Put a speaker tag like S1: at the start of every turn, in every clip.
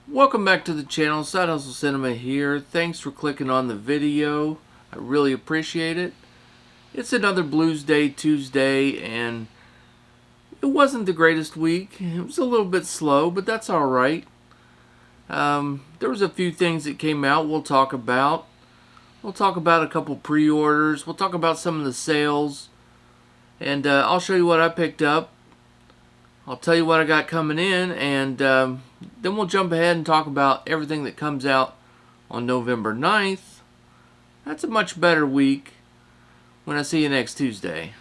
S1: Welcome back to the channel. Side Hustle Cinema here. Thanks for clicking on the video. I really appreciate it. It's another Blues Day Tuesday, and it wasn't the greatest week. It was a little bit slow, but that's alright. There was a few things that came out we'll talk about. We'll talk about a couple pre-orders. We'll talk about some of the sales. And I'll show you what I picked up. I'll tell you what I got coming in, and then we'll jump ahead and talk about everything that comes out on November 9th. That's a much better week when I see you next Tuesday.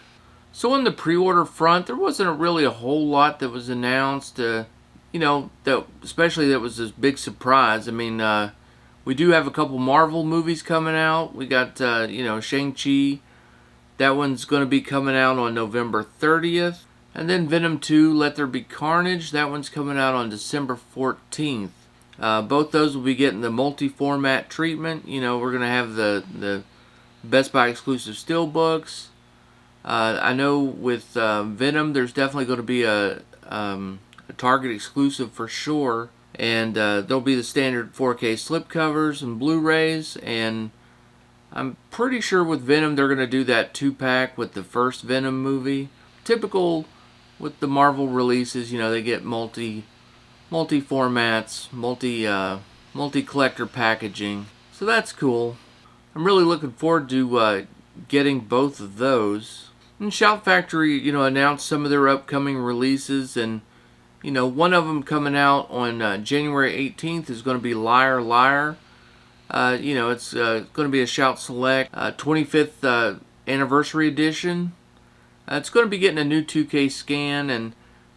S1: So on the pre-order front, there wasn't really a whole lot that was announced, especially that was this big surprise. I mean, we do have a couple Marvel movies coming out. We got, Shang-Chi. That one's going to be coming out on November 30th. And then Venom 2, Let There Be Carnage. That one's coming out on December 14th. Both those will be getting the multi-format treatment. We're going to have the Best Buy exclusive steelbooks. I know with Venom, there's definitely going to be a Target exclusive for sure. And there'll be the standard 4K slipcovers and Blu-rays. And I'm pretty sure with Venom, they're going to do that 2-pack with the first Venom movie. Typical with the Marvel releases, they get multi formats, multi collector packaging. So that's cool. I'm really looking forward to getting both of those. And Shout Factory, announced some of their upcoming releases, and one of them coming out on January 18th is going to be Liar Liar. It's going to be a Shout Select 25th anniversary edition. It's going to be getting a new 2K scan, and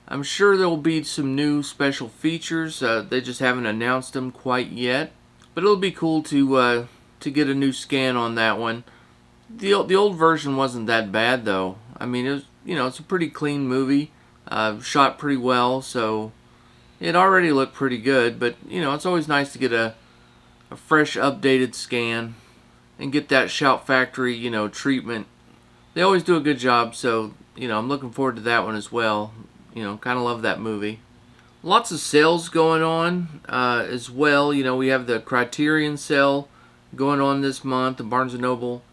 S1: I'm sure there will be some new special features. They just haven't announced them quite yet, but it'll be cool to get a new scan on that one. The old version wasn't that bad though. I mean, it was, it's a pretty clean movie, shot pretty well, so it already looked pretty good. But it's always nice to get a fresh, updated scan and get that Shout Factory, treatment. They always do a good job, so, I'm looking forward to that one as well. Kind of love that movie. Lots of sales going on as well. We have the Criterion sale going on this month, the Barnes & Noble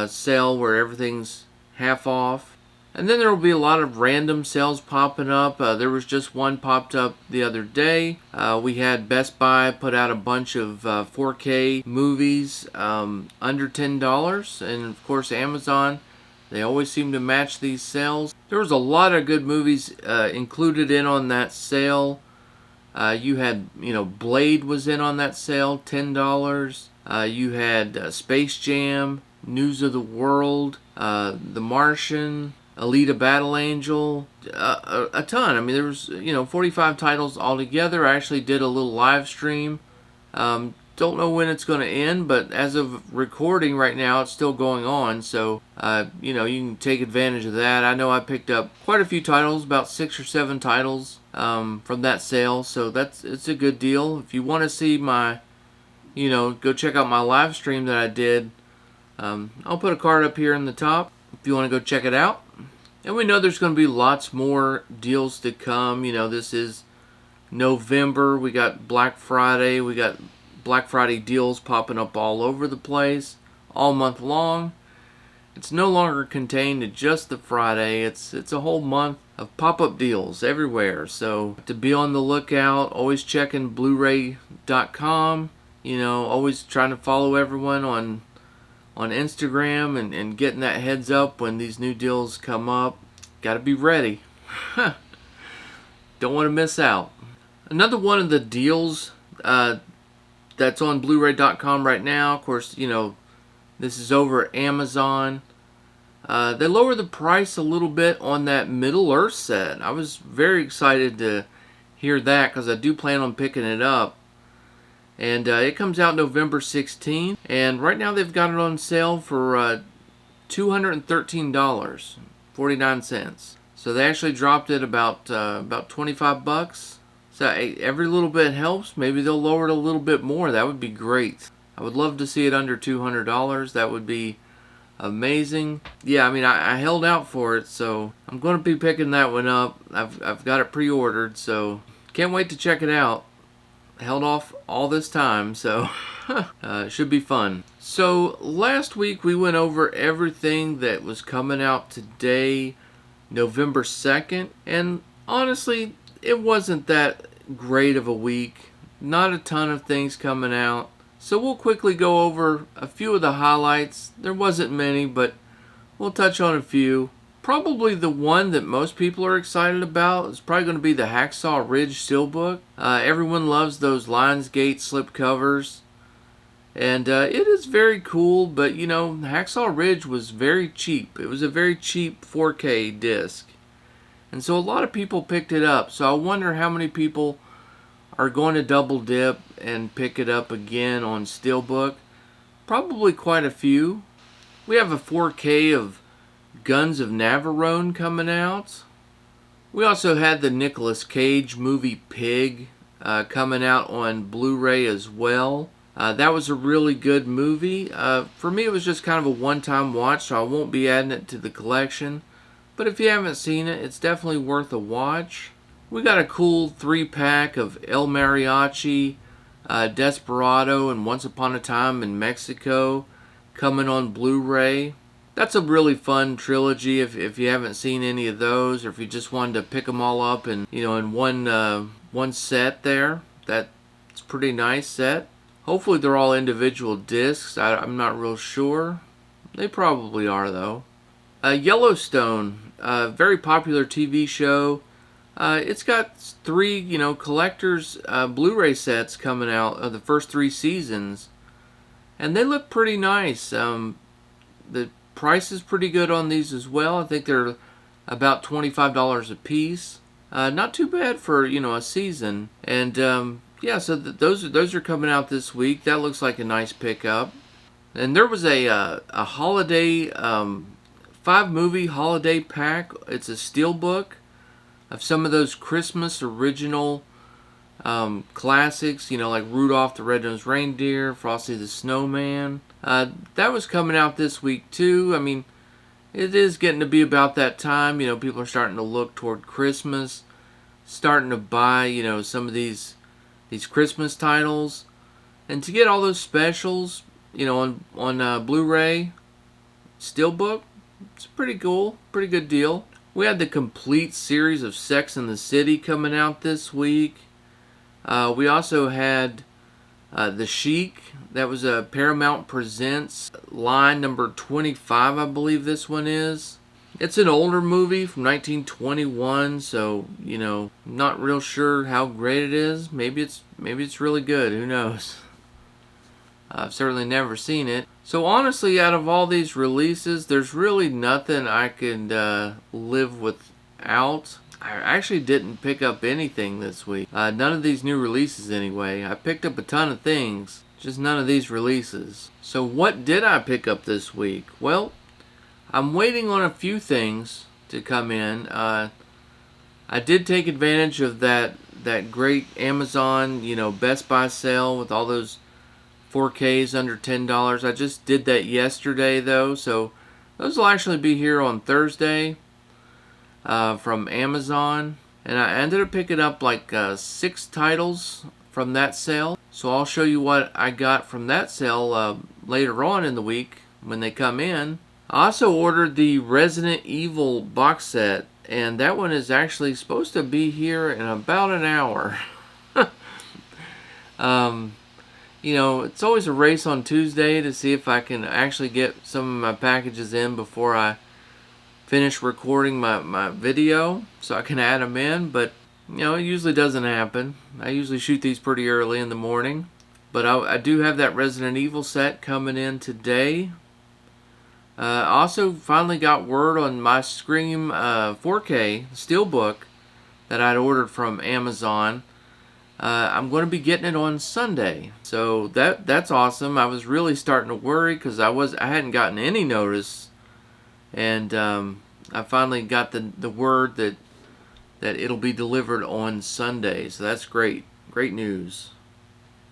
S1: sale where everything's half off. And then there will be a lot of random sales popping up. There was just one popped up the other day. We had Best Buy put out a bunch of 4K movies under $10. And, of course, Amazon, they always seem to match these sales. There was a lot of good movies included in on that sale. You had, Blade was in on that sale, $10. You had Space Jam, News of the World, The Martian, Alita Battle Angel, a ton. I mean, there was, 45 titles altogether. I actually did a little live stream. Don't know when it's going to end, but as of recording right now, it's still going on. So, you can take advantage of that. I know I picked up quite a few titles, about 6 or 7 titles from that sale. So it's a good deal. If you want to see my, go check out my live stream that I did. I'll put a card up here in the top if you want to go check it out. And we know there's going to be lots more deals to come. This is November. We got Black Friday. We got Black Friday deals popping up all over the place all month long. It's no longer contained to just the Friday. It's a whole month of pop-up deals everywhere. So to be on the lookout, always checking Blu-ray.com. Always trying to follow everyone on Instagram and getting that heads up when these new deals come up. Got to be ready. Don't want to miss out. Another one of the deals that's on Blu-ray.com right now. Of course, this is over at Amazon. They lowered the price a little bit on that Middle-earth set. I was very excited to hear that because I do plan on picking it up. And it comes out November 16th. And right now they've got it on sale for $213.49. So they actually dropped it about $25. So every little bit helps. Maybe they'll lower it a little bit more. That would be great. I would love to see it under $200. That would be amazing. Yeah, I mean, I held out for it, so I'm going to be picking that one up. I've got it pre-ordered, so can't wait to check it out. held off all this time, so it should be fun. So last week we went over everything that was coming out today, November 2nd, and honestly, it wasn't that great of a week. Not a ton of things coming out. So we'll quickly go over a few of the highlights. There wasn't many, but we'll touch on a few. Probably the one that most people are excited about is probably going to be the Hacksaw Ridge Steelbook. Everyone loves those Lionsgate slipcovers. And it is very cool, but you know, Hacksaw Ridge was very cheap. It was a very cheap 4K disc. And so a lot of people picked it up. So I wonder how many people are going to double dip and pick it up again on Steelbook. Probably quite a few. We have a 4K of Guns of Navarone coming out. We also had the Nicolas Cage movie Pig coming out on Blu-ray as well. That was a really good movie. For me, it was just kind of a one-time watch, so I won't be adding it to the collection. But if you haven't seen it, it's definitely worth a watch. We got a cool 3-pack of El Mariachi, Desperado, and Once Upon a Time in Mexico coming on Blu-ray. That's a really fun trilogy if you haven't seen any of those, or if you just wanted to pick them all up in one set there. That's a pretty nice set. Hopefully they're all individual discs. I'm not real sure. They probably are though. Yellowstone, a very popular TV show. It's got 3, collector's Blu-ray sets coming out of the first 3 seasons, and they look pretty nice. The price is pretty good on these as well. I think they're about $25 a piece. Not too bad for a season. And yeah, so those are coming out this week. That looks like a nice pickup. And there was a holiday 5-movie holiday pack. It's a steelbook of some of those Christmas original classics, like Rudolph the Red-Nosed Reindeer, Frosty the Snowman. That was coming out this week too. I mean, it is getting to be about that time. People are starting to look toward Christmas, starting to buy, some of these Christmas titles. And to get all those specials, on Blu-ray, Steelbook, it's pretty cool, pretty good deal. We had the complete series of Sex and the City coming out this week. We also had The Chic. That was a Paramount Presents line number 25, I believe this one is. It's an older movie from 1921, so not real sure how great it is. Maybe it's really good. Who knows? I've certainly never seen it. So honestly, out of all these releases, there's really nothing I could live without. I actually didn't pick up anything this week. None of these new releases anyway. I picked up a ton of things, just none of these releases. So what did I pick up this week? Well, I'm waiting on a few things to come in. I did take advantage of that great Amazon, Best Buy sale with all those 4Ks under $10. I just did that yesterday though, so those will actually be here on Thursday from Amazon. And I ended up picking up like 6 titles from that sale. So I'll show you what I got from that sale later on in the week when they come in. I also ordered the Resident Evil box set, and that one is actually supposed to be here in about an hour. It's always a race on Tuesday to see if I can actually get some of my packages in before I finish recording my video so I can add them in, but it usually doesn't happen. I usually shoot these pretty early in the morning, but I do have that Resident Evil set coming in today. I also finally got word on my Scream 4K Steelbook that I'd ordered from Amazon. I'm going to be getting it on Sunday, so that's awesome. I was really starting to worry because I hadn't gotten any notice, and I finally got the word that it'll be delivered on Sunday, so that's great news.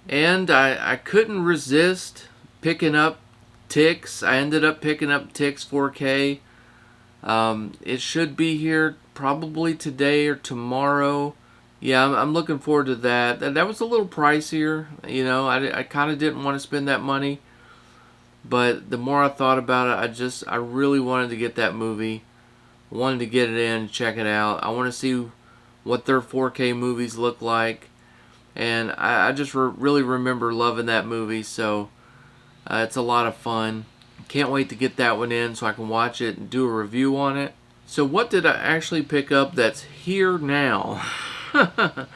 S1: And I couldn't resist picking up Tix. I ended up picking up Tix 4K. It should be here probably today or tomorrow. yeah, I'm looking forward to that. That was a little pricier, you know. I kind of didn't want to spend that money, but the more I thought about it, I really wanted to get that movie. Wanted to get it in, check it out. I want to see what their 4K movies look like, and I just really remember loving that movie. So it's a lot of fun. Can't wait to get that one in so I can watch it and do a review on it. So what did I actually pick up that's here now? I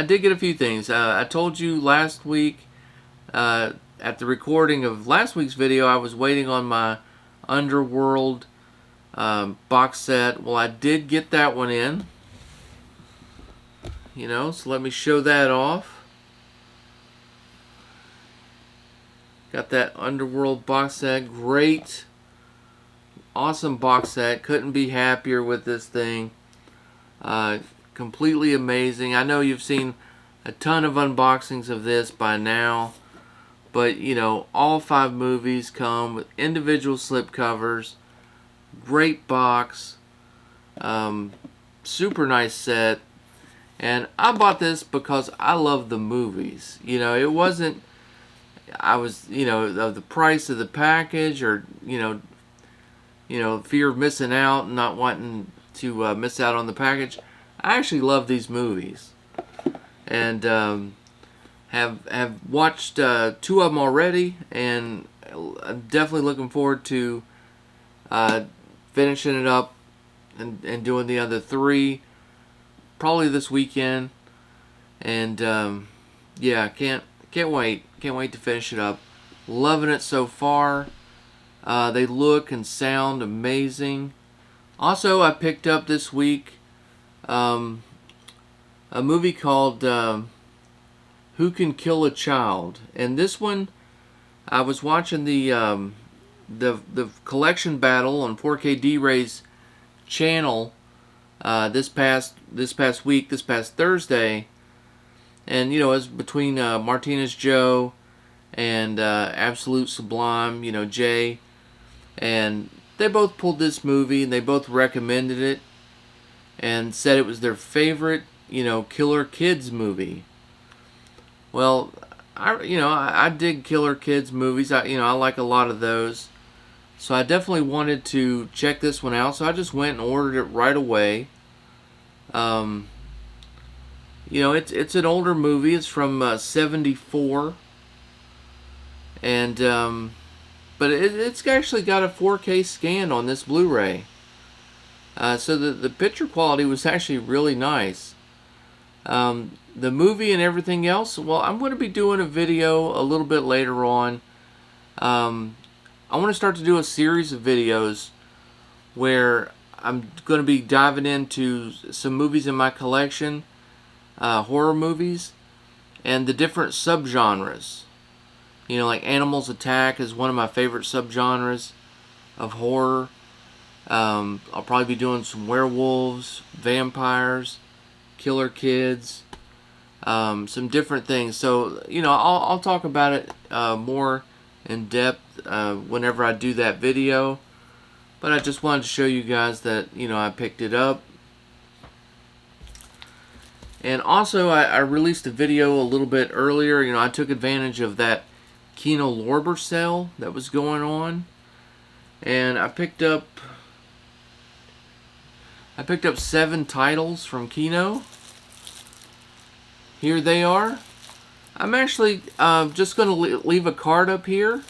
S1: did get a few things. I told you last week, at the recording of last week's video, I was waiting on my Underworld box set. Well, I did get that one in. You know, so let me show that off. Got that Underworld box set. Great. Awesome box set. Couldn't be happier with this thing. Completely amazing. I know you've seen a ton of unboxings of this by now, but you know, all 5 movies come with individual slipcovers. Great box. Super nice set. And I bought this because I love the movies. You know, it wasn't, I was, you know, of the price of the package, or, you know, fear of missing out and not wanting to miss out on the package. I actually love these movies. And have watched 2 of them already, and I'm definitely looking forward to finishing it up and doing the other 3 probably this weekend. And yeah, can't wait to finish it up. Loving it so far. They look and sound amazing. Also, I picked up this week a movie called Who Can Kill a Child, and this one, I was watching the collection battle on 4K D-Ray's channel this past Thursday, and you know, it was between Martinez Joe and Absolute Sublime, you know, Jay, and they both pulled this movie and they both recommended it and said it was their favorite, you know, killer kids movie. Well, I dig killer kids movies. I like a lot of those. So I definitely wanted to check this one out. So I just went and ordered it right away. You know, it's an older movie. It's from '74, and but it's actually got a 4K scan on this Blu-ray. So the picture quality was actually really nice. The movie and everything else, well, I'm going to be doing a video a little bit later on. I want to start to do a series of videos where I'm going to be diving into some movies in my collection, horror movies, and the different subgenres. You know, like Animals Attack is one of my favorite subgenres of horror. I'll probably be doing some werewolves, vampires, killer kids, some different things. So, you know, I'll talk about it more in depth whenever I do that video. But I just wanted to show you guys that, you know, I picked it up. And also, I released a video a little bit earlier. You know, I took advantage of that Kino Lorber sale that was going on. And I picked up 7 titles from Kino. Here they are. I'm actually just going to leave a card up here,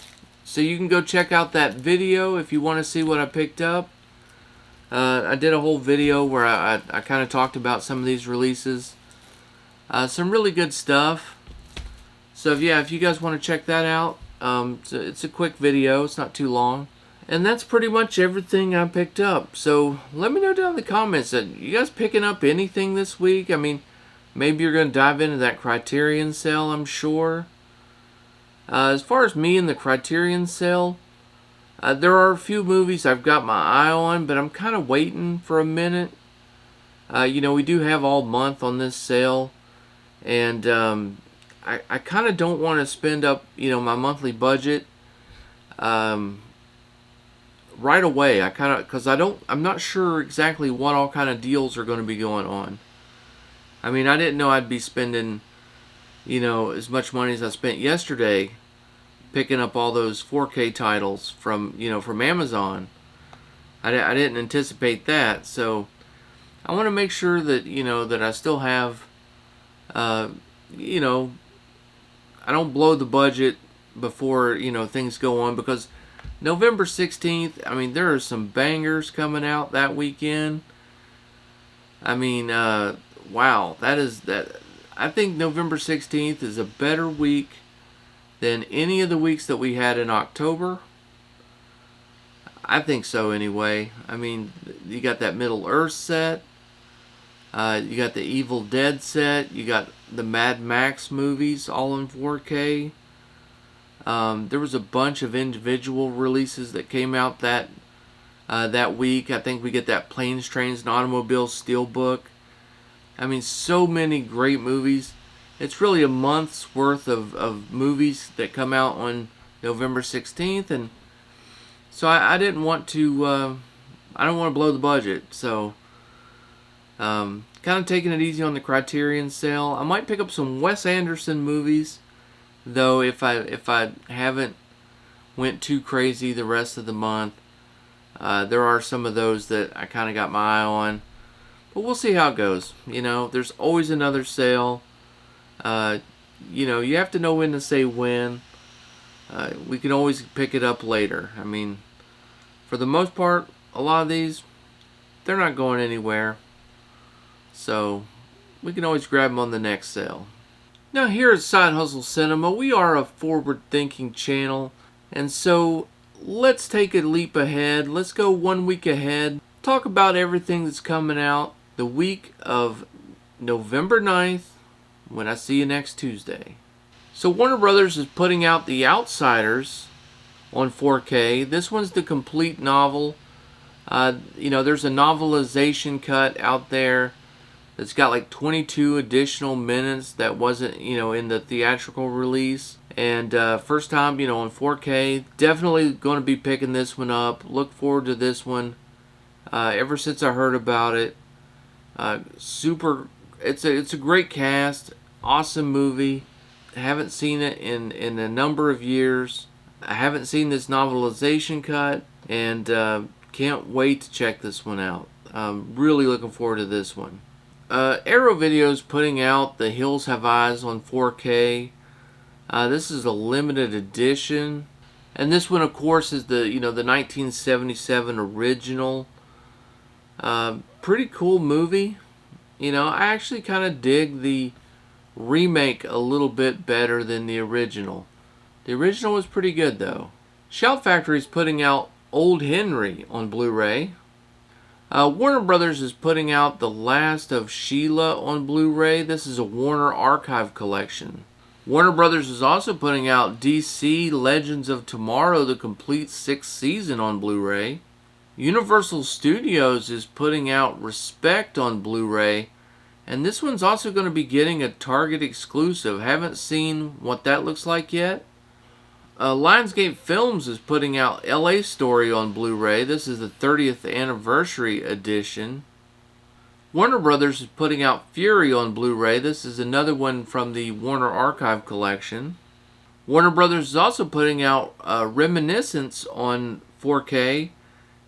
S1: so you can go check out that video if you want to see what I picked up. I did a whole video where I kind of talked about some of these releases. Some really good stuff. So yeah, if you guys want to check that out, it's a quick video. It's not too long. And that's pretty much everything I picked up. So let me know down in the comments that you guys picking up anything this week. I mean, maybe you're going to dive into that Criterion sale, I'm sure. As far as me and the Criterion sale, there are a few movies I've got my eye on, but I'm kind of waiting for a minute. You know, we do have all month on this sale, and I kind of don't want to spend up, you know, my monthly budget right away. Because I'm not sure exactly what all kind of deals are going to be going on. I mean, I didn't know I'd be spending, as much money as I spent yesterday picking up all those 4K titles from Amazon. I didn't anticipate that, so I want to make sure that that I still have, uh, you know, I don't blow the budget before things go on, because November 16th, I mean, there are some bangers coming out that weekend. I mean, wow, that. I think November 16th is a better week than any of the weeks that we had in October. I think so anyway. I mean, you got that Middle Earth set. You got the Evil Dead set. You got the Mad Max movies all in 4K. There was a bunch of individual releases that came out that week. I think we get that Planes, Trains, and Automobiles Steelbook. I mean, so many great movies. It's really a month's worth of movies that come out on November 16th, and so I didn't want to. I don't want to blow the budget, so kind of taking it easy on the Criterion sale. I might pick up some Wes Anderson movies, though, if I haven't went too crazy the rest of the month. There are some of those that I kind of got my eye on, but we'll see how it goes. There's always another sale. You have to know when to say when. We can always pick it up later. I mean, for the most part, a lot of these, they're not going anywhere. So, we can always grab them on the next sale. Now, here at Side Hustle Cinema, we are a forward-thinking channel. And so, let's take a leap ahead. Let's go 1 week ahead. Talk about everything that's coming out the week of November 9th, when I see you next Tuesday. So Warner Brothers is putting out The Outsiders on 4K. This one's the complete novel. There's a novelization cut out there that's got like 22 additional minutes that wasn't, in the theatrical release. And first time, on 4K. Definitely going to be picking this one up. Look forward to this one. Ever since I heard about it. Super. It's a great cast. Awesome movie. Haven't seen it in a number of years. I haven't seen this novelization cut, and can't wait to check this one out. I'm really looking forward to this one. Arrow Video's putting out The Hills Have Eyes on 4K. This is a limited edition, and this one, of course, is the 1977 original. Pretty cool movie. I actually kind of dig the remake a little bit better than the original. The original was pretty good, though. Shout Factory's putting out Old Henry on Blu-ray. Warner Brothers is putting out The Last of Sheila on Blu-ray. This is a Warner Archive collection. Warner Brothers is also putting out DC Legends of Tomorrow, the complete 6th season on Blu-ray. Universal Studios is putting out Respect on Blu-ray, and this one's also going to be getting a Target exclusive. Haven't seen what that looks like yet. Lionsgate Films is putting out LA Story on Blu-ray. This is the 30th anniversary edition. Warner Brothers is putting out Fury on Blu-ray. This is another one from the Warner Archive collection. Warner Brothers is also putting out Reminiscence on 4K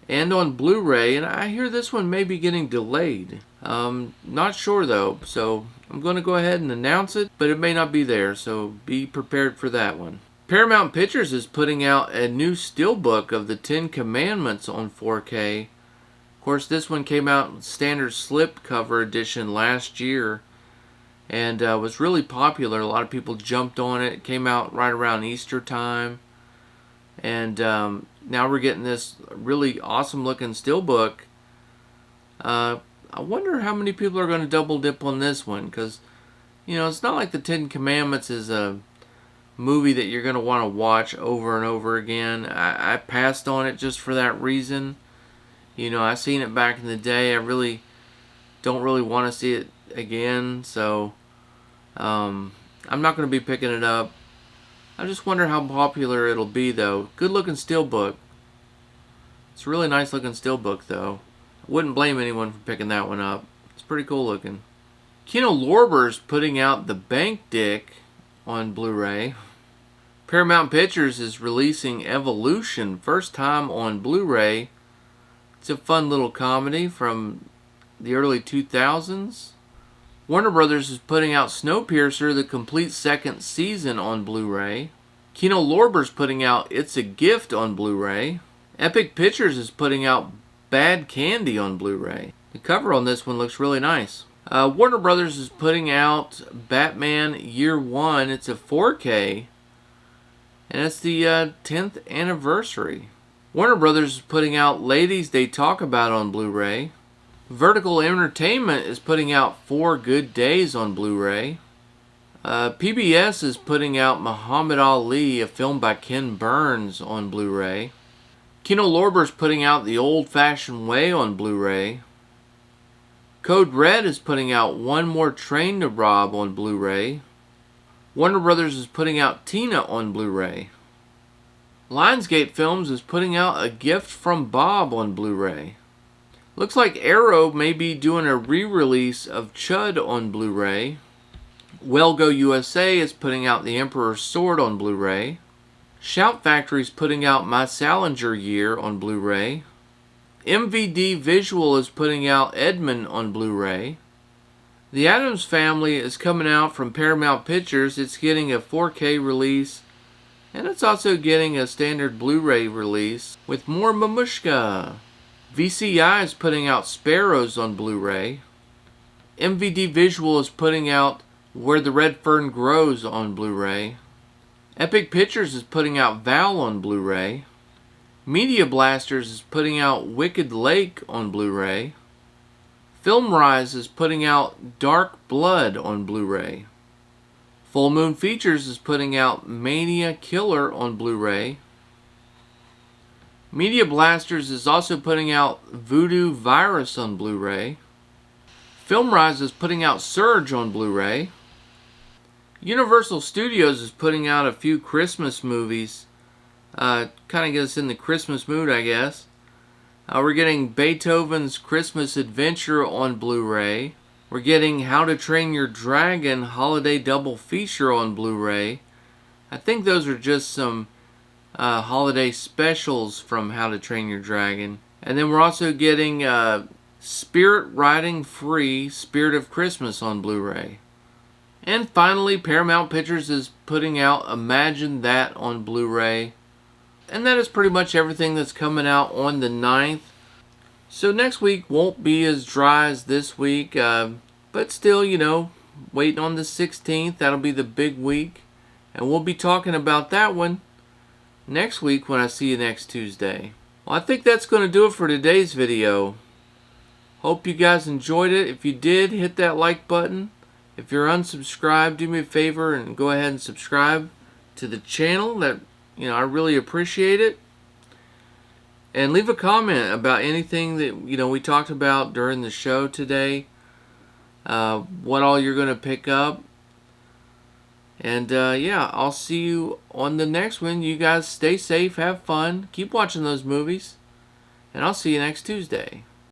S1: and on Blu-ray, and I hear this one may be getting delayed. Not sure though, so I'm going to go ahead and announce it, but it may not be there, so be prepared for that one. Paramount Pictures is putting out a new steelbook of the 10 Commandments on 4K. Of course, this one came out standard slipcover edition last year, and was really popular. A lot of people jumped on it. It came out right around Easter time, and now we're getting this really awesome looking steelbook. I wonder how many people are going to double dip on this one, because it's not like the 10 Commandments is a movie that you're going to want to watch over and over again. I passed on it just for that reason. I seen it back in the day. I really don't really want to see it again, so I'm not going to be picking it up. I just wonder how popular it'll be, though. Good looking steelbook. It's a really nice looking steelbook, though. I wouldn't blame anyone for picking that one up. It's pretty cool looking. Kino Lorber's putting out The Bank Dick on Blu-ray. Paramount Pictures is releasing Evolution, first time on Blu-ray. It's a fun little comedy from the early 2000s. Warner Brothers is putting out Snowpiercer, the complete second season on Blu-ray. Kino Lorber's putting out It's a Gift on Blu-ray. Epic Pictures is putting out Bad Candy on Blu-ray. The cover on this one looks really nice. Warner Brothers is putting out Batman Year One. It's a 4K, and it's the 10th anniversary. Warner Brothers is putting out Ladies They Talk About on Blu-ray. Vertical Entertainment is putting out Four Good Days on Blu-ray. PBS is putting out Muhammad Ali, a film by Ken Burns, on Blu-ray. Kino Lorber's putting out The Old-Fashioned Way on Blu-ray. Code Red is putting out One More Train to Rob on Blu-ray. Warner Brothers is putting out Tina on Blu-ray. Lionsgate Films is putting out A Gift from Bob on Blu-ray. Looks like Arrow may be doing a re-release of Chud on Blu-ray. Well Go USA is putting out The Emperor's Sword on Blu-ray. Shout Factory is putting out My Salinger Year on Blu-ray. MVD Visual is putting out Edmund on Blu-ray. The Addams Family is coming out from Paramount Pictures. It's getting a 4K release, and it's also getting a standard Blu-ray release with more Mamushka. VCI is putting out Sparrows on Blu-ray. MVD Visual is putting out Where the Red Fern Grows on Blu-ray. Epic Pictures is putting out Val on Blu-ray. Media Blasters is putting out Wicked Lake on Blu-ray. FilmRise is putting out Dark Blood on Blu-ray. Full Moon Features is putting out Mania Killer on Blu-ray. Media Blasters is also putting out Voodoo Virus on Blu-ray. FilmRise is putting out Surge on Blu-ray. Universal Studios is putting out a few Christmas movies. Kind of get us in the Christmas mood, I guess. We're getting Beethoven's Christmas Adventure on Blu-ray. We're getting How to Train Your Dragon Holiday Double Feature on Blu-ray. I think those are just some holiday specials from How to Train Your Dragon. And then we're also getting Spirit Riding Free, Spirit of Christmas on Blu-ray. And finally, Paramount Pictures is putting out Imagine That on Blu-ray. And that is pretty much everything that's coming out on the 9th. So next week won't be as dry as this week. But still, you know, waiting on the 16th. That'll be the big week. And we'll be talking about that one next week when I see you next Tuesday. Well, I think that's going to do it for today's video. Hope you guys enjoyed it. If you did, hit that like button. If you're unsubscribed, do me a favor and go ahead and subscribe to the channel. I really appreciate it. And leave a comment about anything that, we talked about during the show today. What all you're going to pick up. And, yeah, I'll see you on the next one. You guys stay safe, have fun, keep watching those movies. And I'll see you next Tuesday.